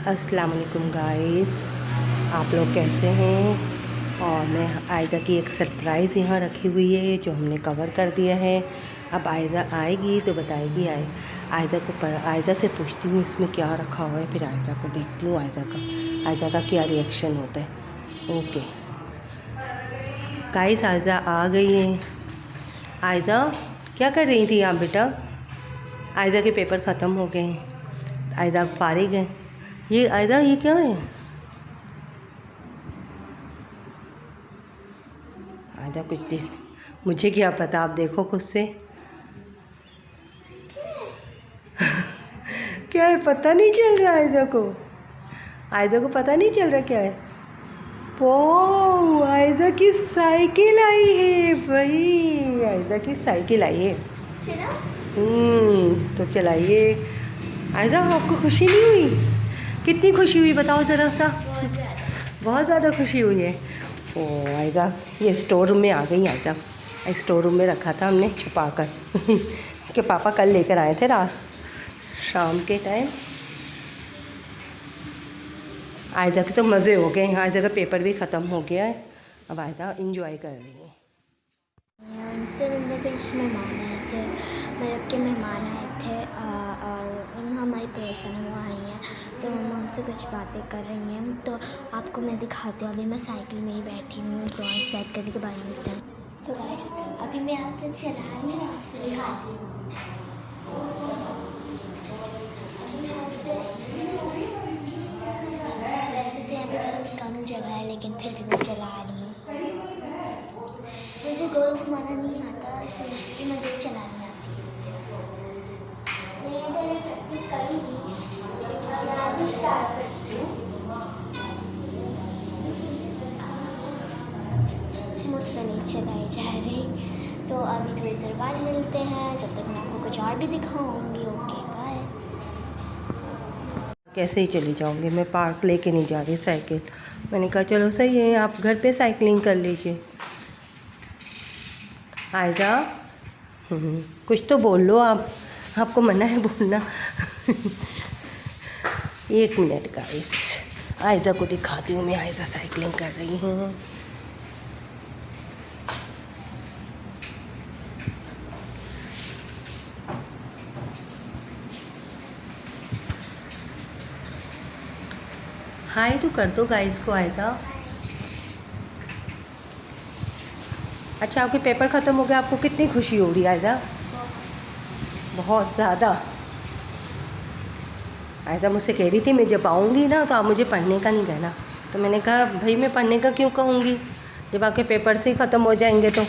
अस्सलाम वालेकुम गाइस, आप लोग कैसे हैं। और मैं आयज़ा की एक सरप्राइज़ यहाँ रखी हुई है जो हमने कवर कर दिया है। अब आयज़ा आएगी तो बताएगी। आयज़ा से पूछती हूँ इसमें क्या रखा हुआ है, फिर आयज़ा को देखती हूँ आयज़ा का क्या रिएक्शन होता है। ओके गाइस, आयज़ा आ गई है। आयज़ा क्या कर रही थी आप बेटा? आयज़ा के पेपर ख़त्म हो गए हैं, आयज़ा फारिग है। ये आयज़ा ये क्या है? आयज़ा कुछ देख, मुझे क्या पता, आप देखो खुद से। क्या है पता नहीं चल रहा आयज़ा को पता नहीं चल रहा क्या है। वो आयज़ा की साइकिल आई है भाई, आयज़ा की साइकिल आई है। तो चलाइए। आयज़ा आपको खुशी नहीं हुई? कितनी खुशी हुई बताओ ज़रा सा। बहुत ज़्यादा खुशी हुई है। ओ आयज़ा ये स्टोर रूम में आ गई। आयज़ा स्टोर रूम में रखा था हमने छुपा कर कि पापा कल लेकर आए थे रात शाम के टाइम। आयज़ा के तो मज़े हो गए। आयज़ा का पेपर भी ख़त्म हो गया है, अब आयज़ा इंजॉय कर रही है। उनसे मिलने कुछ मेहमान आए थे, मेरे के मेहमान आए थे और हमारी पड़ोसन वो आई हैं, तो मम्मा उनसे कुछ बातें कर रही हैं। तो आपको मैं दिखाती हूँ। अभी मैं साइकिल में ही बैठी हूँ, तो सेट करने के बाद मिलते हैं। तो गाइस अभी मैं आपको चला रही हूँ, आपको दिखाती हूँ। वैसे तो यहाँ पे बहुत कम जगह है, लेकिन फिर भी मैं चला रही हूँ। मुझे गोल घुमाना नहीं आता, इसलिए मुझे चलानी आती है। मैं प्रैक्टिस करूँगी, यहाँ से स्टार्ट करती हूँ। मुझसे नहीं चलाई जा रही, तो अभी थोड़ी देर बाद मिलते हैं। जब तक मैं आपको कुछ और भी दिखाऊंगी। Okay bye. कैसे ही चली जाऊंगी, मैं पार्क लेके नहीं जा रही साइकिल। मैंने कहा चलो सही है, आप घर पे साइकिलिंग कर लीजिए। आयज़ा कुछ तो बोल लो आप, आपको मना है बोलना। 1 मिनट गाइस, आयज़ा को दिखाती हूँ मैं। आयज़ा साइकिलिंग कर रही हूँ। हाय तो कर दो गाइस को आयज़ा। अच्छा आपके पेपर ख़त्म हो गया, आपको कितनी खुशी हो रही है आयज़ा? बहुत ज़्यादा। आयज़ा मुझसे कह रही थी मैं जब आऊँगी ना तो आप मुझे पढ़ने का नहीं कहना। तो मैंने कहा भाई मैं पढ़ने का क्यों कहूँगी जब आपके पेपर से ही ख़त्म हो जाएंगे। तो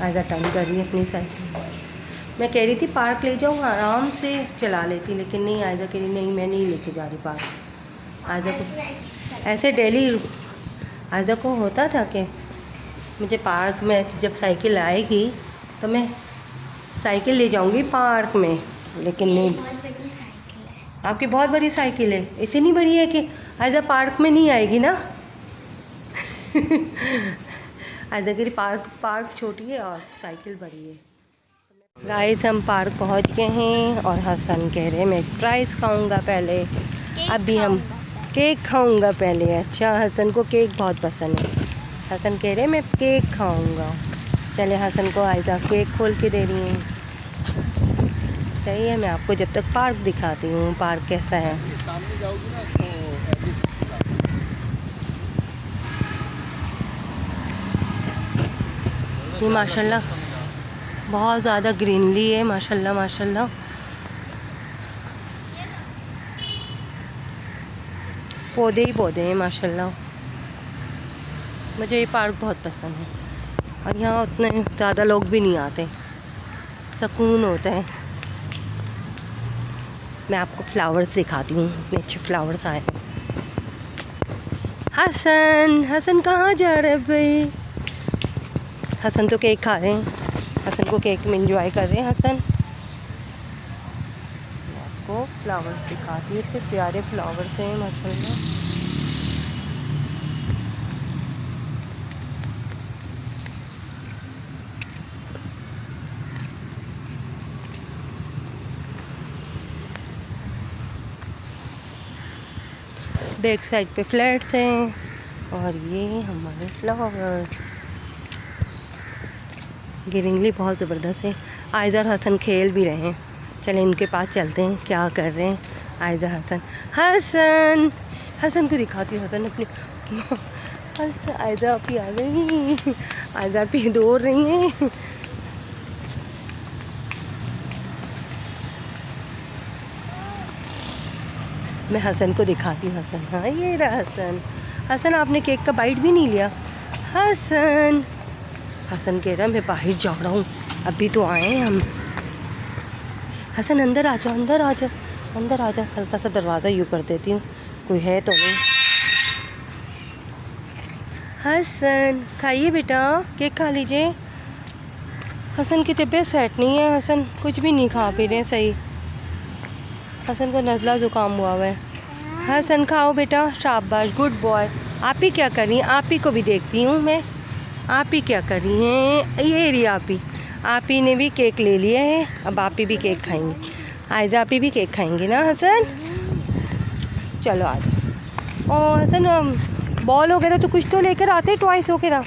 आयज़ा टर्न कर रही है अपनी साइकिल। मैं कह रही थी पार्क ले जाऊँ, आराम से चला लेती, लेकिन नहीं, आयज़ा कह रही नहीं मैं नहीं लेके जा रही पार्क। आयज़ा को ऐसे डेली आयज़ा को होता था कि मुझे पार्क में जब साइकिल आएगी तो मैं साइकिल ले जाऊंगी पार्क में, लेकिन नहीं। बहुत बड़ी साइकिल है। आपकी बहुत बड़ी साइकिल है, इतनी बड़ी है कि आयज़ा पार्क में नहीं आएगी ना। आयज़ा की पार्क छोटी है और साइकिल बड़ी है। गाइस हम पार्क पहुंच गए हैं और हसन कह रहे मैं फ्राइज़ खाऊंगा पहले। अभी हम केक खाऊंगा पहले। अच्छा हसन को केक बहुत पसंद है। हसन कह रहे मैं केक खाऊंगा। चले हसन को आयज़ा केक खोल के दे रही हैं। सही है, मैं आपको जब तक पार्क दिखाती हूँ पार्क कैसा है। सामने जाओगी ना तो ये माशाल्लाह बहुत ज़्यादा ग्रीनरी है, माशाल्लाह माशाल्लाह। पौधे ही पौधे हैं माशाल्लाह। मुझे ये पार्क बहुत पसंद है और यहाँ उतने ज़्यादा लोग भी नहीं आते, सुकून होता है। मैं आपको फ्लावर्स दिखाती हूँ, इतने अच्छे फ्लावर्स आए हैं। हसन कहाँ जा रहे हैं भाई? हसन तो केक खा रहे हैं, हसन को केक में एंजॉय कर रहे हैं हसन। मैं आपको फ्लावर्स दिखाती हूँ, इतने प्यारे फ्लावर्स हैं माशाल्लाह। बैक साइड पे फ्लैट्स हैं और ये हमारे फ्लावर्स। ग्रीनरी बहुत ज़बरदस्त है। आयज़ा और हसन खेल भी रहे हैं। चलें इनके पास चलते हैं, क्या कर रहे हैं आयज़ा हसन। हसन हसन को दिखाती हूँ। हसन अपनी आयज़ा आपी आ गई। आयज़ा आपी दौड़ रही हैं। मैं हसन को दिखाती हूँ। हसन, हाँ ये रहा हसन। हसन आपने केक का बाइट भी नहीं लिया। हसन हसन कह रहा मैं बाहर जा रहा हूँ, अभी तो आए हैं हम। हसन अंदर आ जाओ, अंदर आ जाओ, अंदर आ जाओ। हल्का सा दरवाज़ा यूँ कर देती हूँ, कोई है तो नहीं। हसन खाइए बेटा, केक खा लीजिए। हसन की तबीयत सेट नहीं है। हसन कुछ भी नहीं खा पी रहे सही। हसन को नज़ला ज़ुकाम हुआ है। हसन खाओ बेटा, शाबाश, गुड बॉय। आप ही क्या कर रही हैं? आप ही को भी देखती हूँ मैं। आप ही क्या कर रही हैं? ये रही आप ही ने भी केक ले लिया है। अब आप ही भी केक खाएंगे। आयज़ा आप ही भी केक खाएंगे ना हसन? चलो आ जाओ। और हसन बॉल वगैरह तो कुछ तो लेकर आते, टॉयस वगैरह।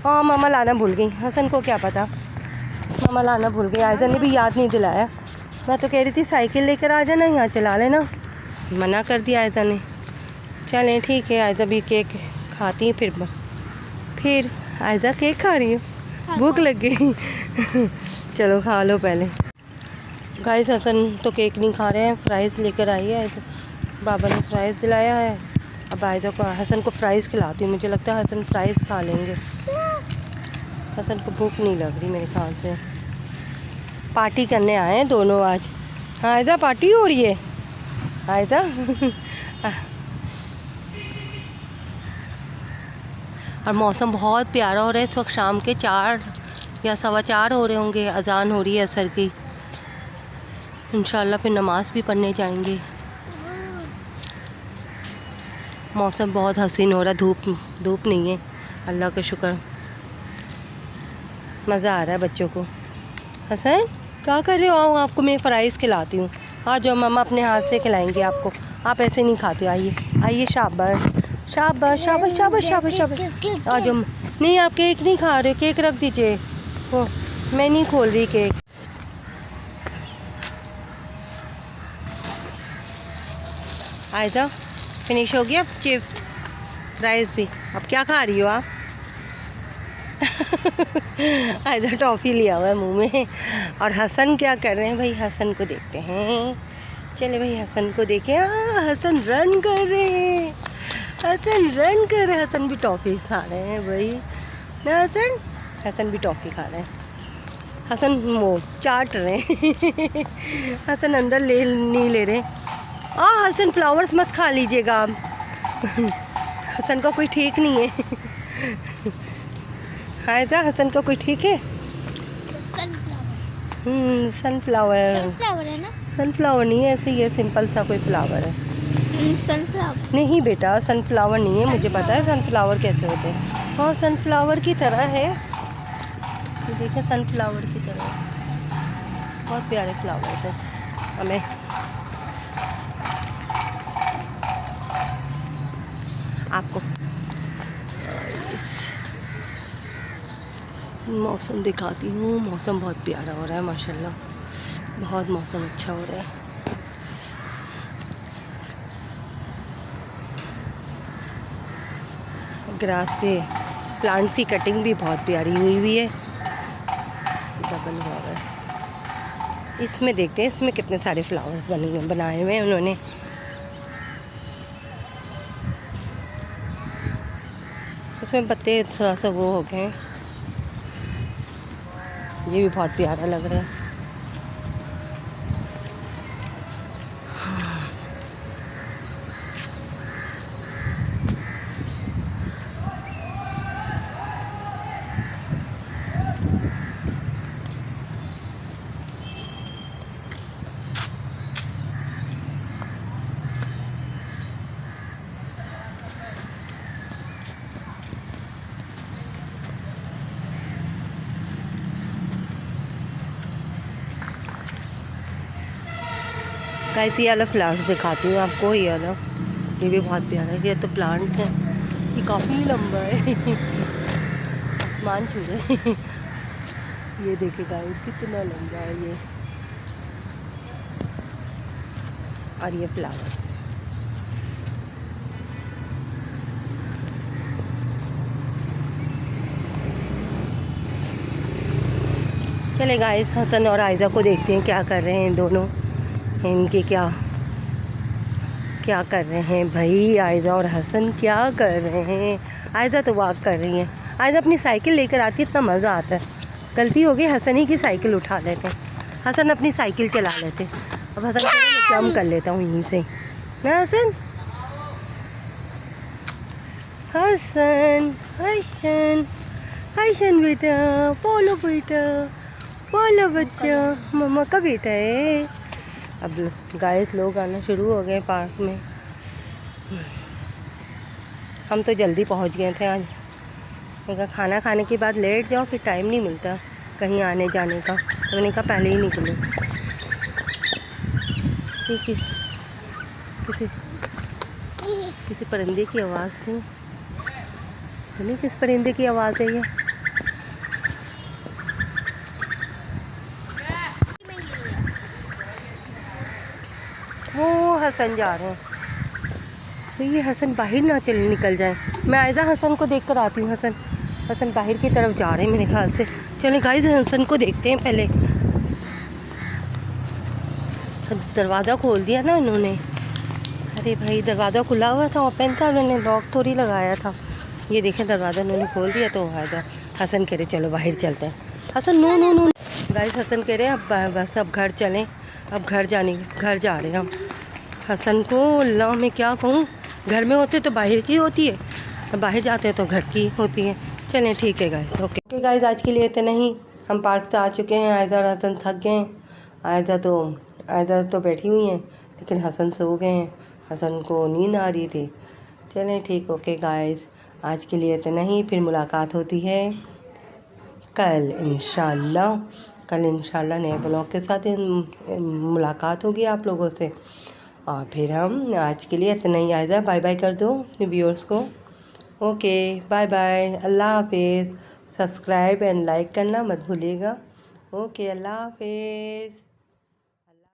हाँ मामा लाना भूल गई। हसन को क्या पता, मामा लाना भूल गई। आयज़ा ने भी याद नहीं दिलाया। मैं तो कह रही थी साइकिल लेकर आ जाना, यहाँ चला लेना। मना कर दिया आयज़ा ने। चलें ठीक है, आयज़ा भी केक खाती हैं। फिर आयज़ा केक खा रही है, भूख लग गई। चलो खा लो पहले। गाइस हसन तो केक नहीं खा रहे हैं, फ्राइज़ लेकर आई है। बाबा ने फ्राइज़ दिलाया है। अब आयज़ा को, हसन को फ्राइज़ खिलाती हूँ। मुझे लगता है हसन फ्राइज़ खा लेंगे। हसन को भूख नहीं लग रही मेरे ख्याल से। पार्टी करने आए हैं दोनों आज। हाँ आयज़ा पार्टी हो रही है आयज़ा। और मौसम बहुत प्यारा हो रहा है इस वक्त। शाम के 4 या 4:15 हो रहे होंगे। अजान हो रही है असर की। इंशाल्लाह फिर नमाज भी पढ़ने जाएंगे। मौसम बहुत हसीन हो रहा है। धूप नहीं है, अल्लाह का शुक्र। मज़ा आ रहा है बच्चों को। हसन क्या कर रहे हो? आओ आपको मैं फ्राइज़ खिलाती हूँ। आ जाओ, मामा अपने हाथ से खिलाएंगे आपको। आप ऐसे नहीं खाते। आइए आइए, शाबाश शाबाश शाबाश शाबाश शाबाश शाबाश। आ जाओ। नहीं आप केक नहीं खा रहे हो, केक रख दीजिए। वो मैं नहीं खोल रही केक। आयज़ा फिनिश हो गया चिप्स फ्राइज़ भी। अब क्या खा रही हो आप? आयज़ा टॉफ़ी लिया हुआ है मुंह में। और हसन क्या कर रहे हैं भाई? हसन को देखते हैं। चले भाई हसन को देखें। हसन रन कर रहे हैं। हसन रन कर रहे हैं। हसन भी टॉफ़ी खा रहे हैं भाई ना हसन? हसन भी टॉफ़ी खा रहे हैं। हसन वो चाट रहे हैं। हसन अंदर नहीं ले रहे। हसन फ्लावर्स मत खा लीजिएगा आप। हसन का कोई ठीक नहीं है। आयज़ा हसन का कोई ठीक है? सनफ्लावर है ना? सनफ्लावर नहीं है, ऐसे ये सिंपल सा कोई फ्लावर है। सनफ्लावर नहीं बेटा, सनफ्लावर नहीं है। मुझे पता है सनफ्लावर कैसे होते हैं। हाँ सनफ्लावर की तरह है, ये देखिए सनफ्लावर की तरह। बहुत प्यारे फ्लावर्स हैं। हमें आपको मौसम दिखाती हूँ। मौसम बहुत प्यारा हो रहा है माशाल्लाह, बहुत मौसम अच्छा हो रहा है। ग्रास पे प्लांट्स की कटिंग भी बहुत प्यारी हुई है। डबल हुआ है। इसमें देखते हैं इसमें कितने सारे फ्लावर्स बनाए हुए हैं उन्होंने। इसमें पत्ते थोड़ा सा वो हो गए। ये भी बहुत प्यारा लग रहा है। गाइस ये वाला फ्लावर्स दिखाती हूँ आपको। ये वाला ये भी बहुत प्यारा है। ये तो प्लांट है, ये काफ़ी लंबा है आसमान छू रहे हैं ये देखिए गाइस कितना लंबा है ये, और ये फ्लावर्स। चले गाइस हसन और आयज़ा को देखते हैं क्या कर रहे हैं दोनों, इनके क्या क्या कर रहे हैं भाई। आयज़ा और हसन क्या कर रहे हैं। आयज़ा तो वॉक कर रही है। आयज़ा अपनी साइकिल लेकर आती है, इतना मज़ा आता है। गलती हो गई, हसन ही की साइकिल उठा लेते हैं, हसन अपनी साइकिल चला लेते। अब हसन कम कर लेता हूँ यहीं से ना। हसन हसन हसन हसन बेटा, बोलो बेटा, बोलो बच्चा, मम्मा का बेटा है। अब गाइस लोग आना शुरू हो गए पार्क में। हम तो जल्दी पहुंच गए थे आज, मैंने कहा खाना खाने के बाद लेट जाओ फिर टाइम नहीं मिलता कहीं आने जाने का, तो मैंने कहा पहले ही निकलो। किसी परिंदे की आवाज़ थी, नहीं किस परिंदे की आवाज़ है ये। वो हसन जा रहे हैं, तो ये हसन बाहर ना निकल जाए। मैं आयज़ा हसन को देख कर आती हूँ। हसन बाहर की तरफ जा रहे हैं मेरे ख्याल से। चलो गाइस हसन को देखते हैं पहले। दरवाज़ा खोल दिया ना उन्होंने। अरे भाई दरवाज़ा खुला हुआ था, ओपन था, उन्होंने लॉक थोड़ी लगाया था। ये देखें दरवाज़ा उन्होंने खोल दिया। तो आयज़ा हसन कह रहे चलो बाहर चलते हैं। Hasan no no no guys Hasan कह रहे हैं अब बस अब घर चलें, अब घर जा रहे हैं हम। हसन को अल्लाह मैं क्या कहूँ, घर में होते तो बाहर की होती है, बाहर जाते हैं तो घर की होती है। चलें ठीक है गाइस, ओके गाइस आज के लिए इतना ही। हम पार्क से आ चुके हैं। आयज़ा और हसन थक गए हैं। आयज़ा तो बैठी हुई हैं, लेकिन हसन सो गए हैं, हसन को नींद आ रही थी। चलें ठीक, ओके गाइस आज के लिए इतना ही। फिर मुलाकात होती है कल इंशाल्लाह। कल इंशाल्लाह नए ब्लॉग के साथ मुलाकात होगी आप लोगों से। और फिर हम आज के लिए इतना ही। आयज़ा बाय बाय कर दो अपने व्यूअर्स को। ओके बाय बाय, अल्लाह हाफिज़। सब्सक्राइब एंड लाइक करना मत भूलिएगा। ओके अल्लाह हाफिज़।